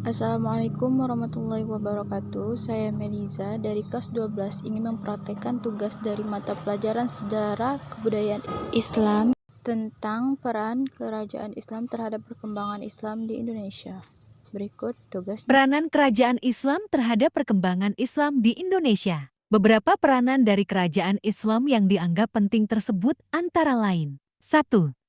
Assalamualaikum warahmatullahi wabarakatuh. Saya Meliza dari kelas 12 ingin mempraktekkan tugas dari mata pelajaran Sejarah Kebudayaan Islam tentang peran kerajaan Islam terhadap perkembangan Islam di Indonesia. Berikut tugasnya. Peranan kerajaan Islam terhadap perkembangan Islam di Indonesia. Beberapa peranan dari kerajaan Islam yang dianggap penting tersebut antara lain. 1.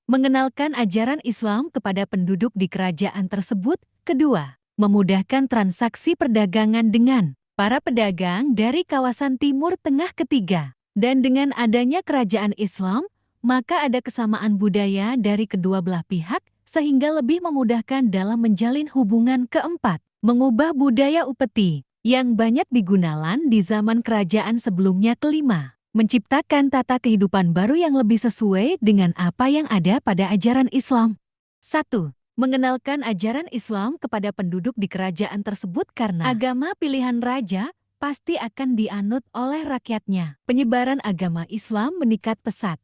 Mengenalkan ajaran Islam kepada penduduk di kerajaan tersebut. Kedua, memudahkan transaksi perdagangan dengan para pedagang dari kawasan Timur Tengah. Ketiga, dan dengan adanya kerajaan Islam, maka ada kesamaan budaya dari kedua belah pihak sehingga lebih memudahkan dalam menjalin hubungan. Keempat, mengubah budaya upeti yang banyak digunakan di zaman kerajaan sebelumnya. Kelima, menciptakan tata kehidupan baru yang lebih sesuai dengan apa yang ada pada ajaran Islam. 1. Mengenalkan ajaran Islam kepada penduduk di kerajaan tersebut karena agama pilihan raja pasti akan dianut oleh rakyatnya. Penyebaran agama Islam meningkat pesat.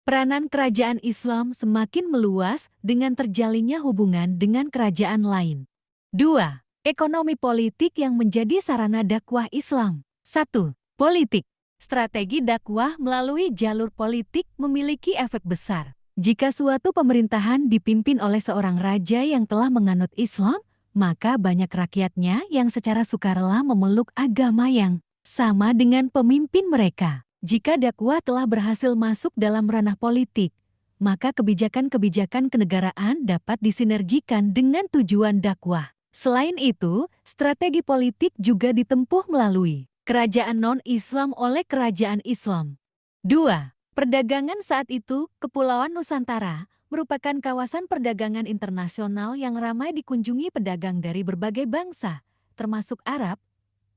Peranan kerajaan Islam semakin meluas dengan terjalinnya hubungan dengan kerajaan lain. 2. Ekonomi politik yang menjadi sarana dakwah Islam. 1. Politik. Strategi dakwah melalui jalur politik memiliki efek besar. Jika suatu pemerintahan dipimpin oleh seorang raja yang telah menganut Islam, maka banyak rakyatnya yang secara sukarela memeluk agama yang sama dengan pemimpin mereka. Jika dakwah telah berhasil masuk dalam ranah politik, maka kebijakan-kebijakan kenegaraan dapat disinergikan dengan tujuan dakwah. Selain itu, strategi politik juga ditempuh melalui kerajaan non-Islam oleh kerajaan Islam. 2. Perdagangan. Saat itu, Kepulauan Nusantara merupakan kawasan perdagangan internasional yang ramai dikunjungi pedagang dari berbagai bangsa, termasuk Arab,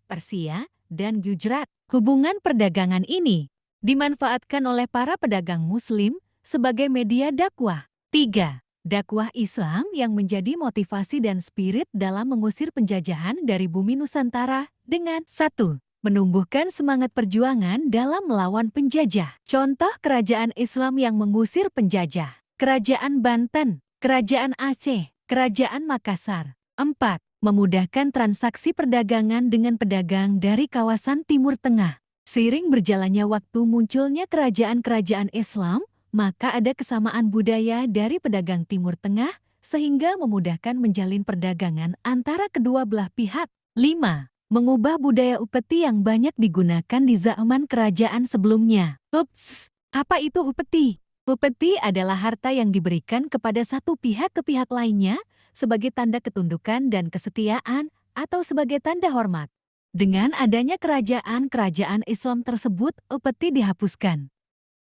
Persia, dan Gujarat. Hubungan perdagangan ini dimanfaatkan oleh para pedagang Muslim sebagai media dakwah. 3. Dakwah Islam yang menjadi motivasi dan spirit dalam mengusir penjajahan dari bumi Nusantara dengan 1. Menumbuhkan semangat perjuangan dalam melawan penjajah. Contoh kerajaan Islam yang mengusir penjajah: Kerajaan Banten, Kerajaan Aceh, Kerajaan Makassar. 4. Memudahkan transaksi perdagangan dengan pedagang dari kawasan Timur Tengah. Seiring berjalannya waktu munculnya kerajaan-kerajaan Islam, maka ada kesamaan budaya dari pedagang Timur Tengah sehingga memudahkan menjalin perdagangan antara kedua belah pihak. 5. Mengubah budaya upeti yang banyak digunakan di zaman kerajaan sebelumnya. Ups, apa itu upeti? Upeti adalah harta yang diberikan kepada satu pihak ke pihak lainnya sebagai tanda ketundukan dan kesetiaan atau sebagai tanda hormat. Dengan adanya kerajaan-kerajaan Islam tersebut, upeti dihapuskan.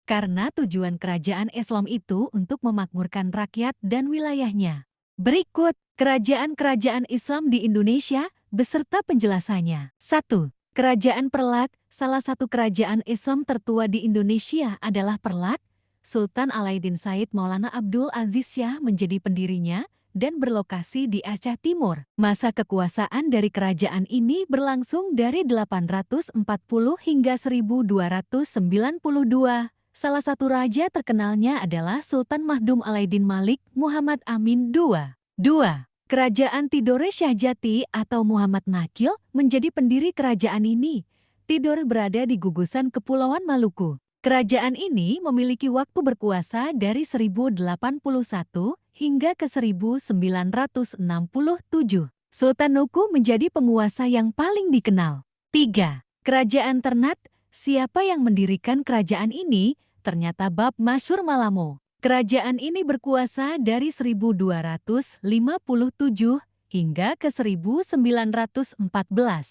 Karena tujuan kerajaan Islam itu untuk memakmurkan rakyat dan wilayahnya. Berikut kerajaan-kerajaan Islam di Indonesia beserta penjelasannya. 1. Kerajaan Perlak. Salah satu kerajaan Islam tertua di Indonesia adalah Perlak. Sultan Alaiddin Said Maulana Abdul Aziz Shah menjadi pendirinya dan berlokasi di Aceh Timur. Masa kekuasaan dari kerajaan ini berlangsung dari 840 hingga 1292. Salah satu raja terkenalnya adalah Sultan Mahdum Alaiddin Malik Muhammad Amin II. 2. Kerajaan Tidore Syahjati atau Muhammad Nakil menjadi pendiri kerajaan ini. Tidore berada di gugusan Kepulauan Maluku. Kerajaan ini memiliki waktu berkuasa dari 1081 hingga ke 1967. Sultan Nuku menjadi penguasa yang paling dikenal. 3. Kerajaan Ternate. Siapa yang mendirikan kerajaan ini? Ternyata Bab Masyur Malamo. Kerajaan ini berkuasa dari 1257 hingga ke 1914.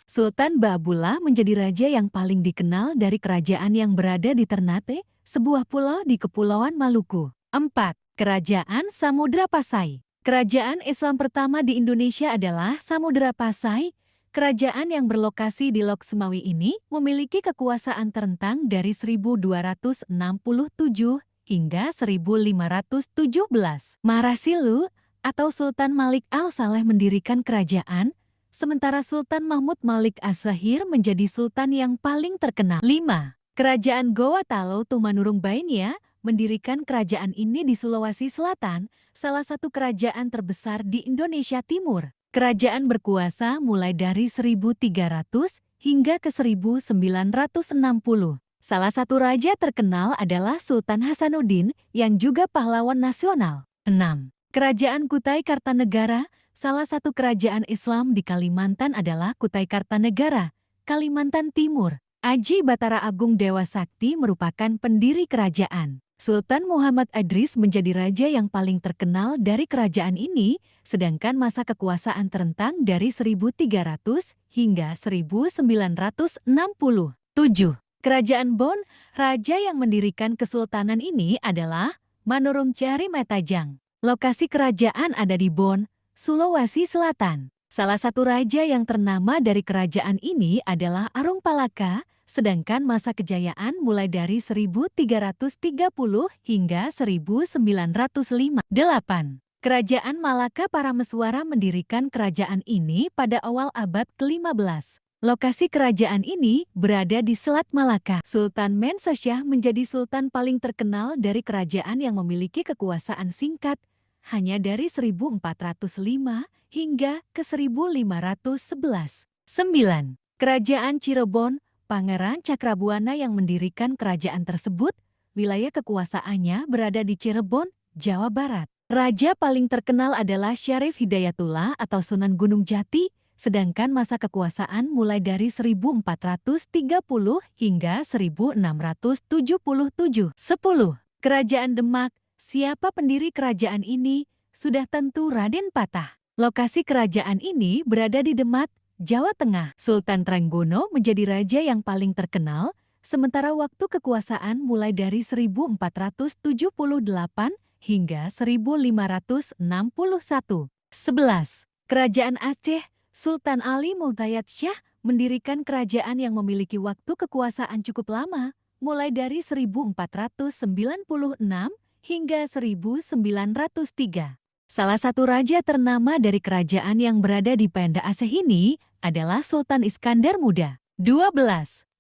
Sultan Baabullah menjadi raja yang paling dikenal dari kerajaan yang berada di Ternate, sebuah pulau di Kepulauan Maluku. 4. Kerajaan Samudra Pasai. Kerajaan Islam pertama di Indonesia adalah Samudra Pasai. Kerajaan yang berlokasi di Lok Semawi ini memiliki kekuasaan terentang dari 1267 hingga 1517. Marasilu atau Sultan Malik Al-Saleh mendirikan kerajaan, sementara Sultan Mahmud Malik As-Sahir menjadi sultan yang paling terkenal. 5. Kerajaan Gowatalo Tumanurung Bainia mendirikan kerajaan ini di Sulawesi Selatan, salah satu kerajaan terbesar di Indonesia Timur. Kerajaan berkuasa mulai dari 1300 hingga ke 1960. Salah satu raja terkenal adalah Sultan Hasanuddin yang juga pahlawan nasional. 6. Kerajaan Kutai Kartanegara. Salah satu kerajaan Islam di Kalimantan adalah Kutai Kartanegara, Kalimantan Timur. Aji Batara Agung Dewa Sakti merupakan pendiri kerajaan. Sultan Muhammad Adris menjadi raja yang paling terkenal dari kerajaan ini, sedangkan masa kekuasaan terentang dari 1300 hingga 1960. 7. Kerajaan Bon. Raja yang mendirikan kesultanan ini adalah Manurung-Syahri Metajang. Lokasi kerajaan ada di Bon, Sulawesi Selatan. Salah satu raja yang ternama dari kerajaan ini adalah Arung Palaka, sedangkan masa kejayaan mulai dari 1330 hingga 1905. 8. Kerajaan Malaka Parameswara mendirikan kerajaan ini pada awal abad ke-15. Lokasi kerajaan ini berada di Selat Malaka. Sultan Mensasyah menjadi sultan paling terkenal dari kerajaan yang memiliki kekuasaan singkat, hanya dari 1405 hingga ke 1511. 9. Kerajaan Cirebon. Pangeran Cakrabuana yang mendirikan kerajaan tersebut, wilayah kekuasaannya berada di Cirebon, Jawa Barat. Raja paling terkenal adalah Syarif Hidayatullah atau Sunan Gunung Jati, sedangkan masa kekuasaan mulai dari 1430 hingga 1677. 10. Kerajaan Demak. Siapa pendiri kerajaan ini? Sudah tentu Raden Patah. Lokasi kerajaan ini berada di Demak, Jawa Tengah. Sultan Trenggono menjadi raja yang paling terkenal, sementara waktu kekuasaan mulai dari 1478 hingga 1561. 11. Kerajaan Aceh. Sultan Ali Mu'tayyad Syah mendirikan kerajaan yang memiliki waktu kekuasaan cukup lama, mulai dari 1496 hingga 1903. Salah satu raja ternama dari kerajaan yang berada di Banda Aceh ini adalah Sultan Iskandar Muda. 12.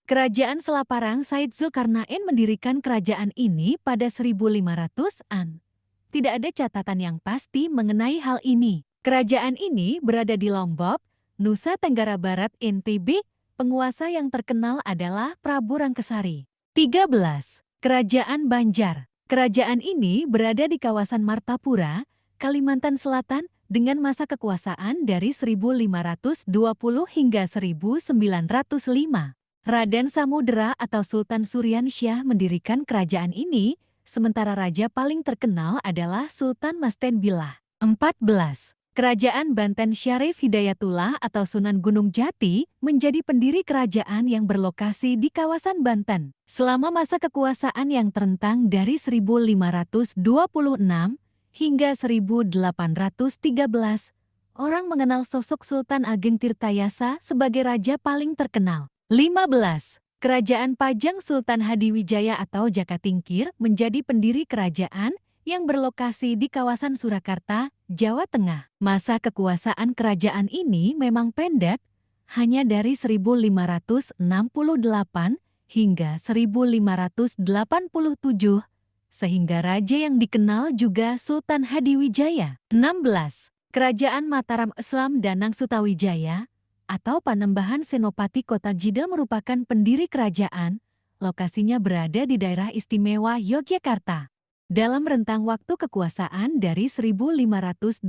Kerajaan Selaparang. Said Zulkarnain mendirikan kerajaan ini pada 1500-an. Tidak ada catatan yang pasti mengenai hal ini. Kerajaan ini berada di Lombok, Nusa Tenggara Barat NTB. Penguasa yang terkenal adalah Prabu Rangkasari. 13. Kerajaan Banjar. Kerajaan ini berada di kawasan Martapura, Kalimantan Selatan, dengan masa kekuasaan dari 1520 hingga 1905. Raden Samudera atau Sultan Suryansyah mendirikan kerajaan ini, sementara raja paling terkenal adalah Sultan Masten Billah. 14. Kerajaan Banten. Syarif Hidayatullah atau Sunan Gunung Jati menjadi pendiri kerajaan yang berlokasi di kawasan Banten. Selama masa kekuasaan yang terentang dari 1526 hingga 1813, orang mengenal sosok Sultan Ageng Tirtayasa sebagai raja paling terkenal. 15. Kerajaan Pajang. Sultan Hadiwijaya atau Jakatingkir menjadi pendiri kerajaan yang berlokasi di kawasan Surakarta, Jawa Tengah. Masa kekuasaan kerajaan ini memang pendek, hanya dari 1568 hingga 1587, sehingga raja yang dikenal juga Sultan Hadiwijaya. 16. Kerajaan Mataram. Islam Danang Sutawijaya atau Panembahan Senopati Kota Jida merupakan pendiri kerajaan. Lokasinya berada di daerah istimewa Yogyakarta. Dalam rentang waktu kekuasaan dari 1586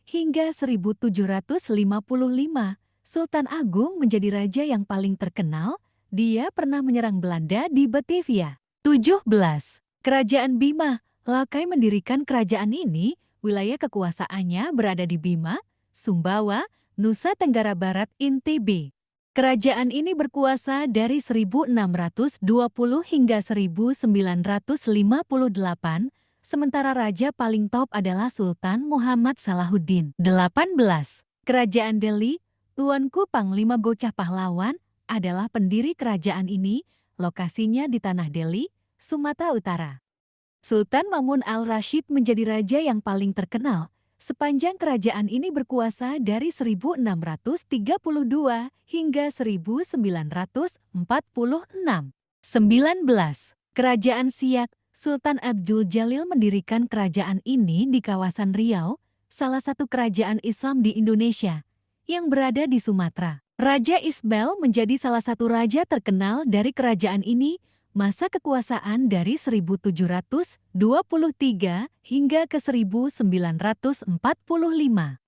hingga 1755, Sultan Agung menjadi raja yang paling terkenal. Dia pernah menyerang Belanda di Batavia. 17. Kerajaan Bima. Lakai mendirikan kerajaan ini, wilayah kekuasaannya berada di Bima, Sumbawa, Nusa Tenggara Barat NTB. Kerajaan ini berkuasa dari 1620 hingga 1958, sementara raja paling top adalah Sultan Muhammad Salahuddin. 18. Kerajaan Delhi. Tuanku Panglima Gocah Pahlawan adalah pendiri kerajaan ini, lokasinya di Tanah Delhi, Sumatera Utara. Sultan Mamun al-Rashid menjadi raja yang paling terkenal. Sepanjang kerajaan ini berkuasa dari 1632 hingga 1946. 19. Kerajaan Siak. Sultan Abdul Jalil mendirikan kerajaan ini di kawasan Riau, salah satu kerajaan Islam di Indonesia yang berada di Sumatera. Raja Isbel menjadi salah satu raja terkenal dari kerajaan ini, masa kekuasaan dari 1723 hingga ke 1945.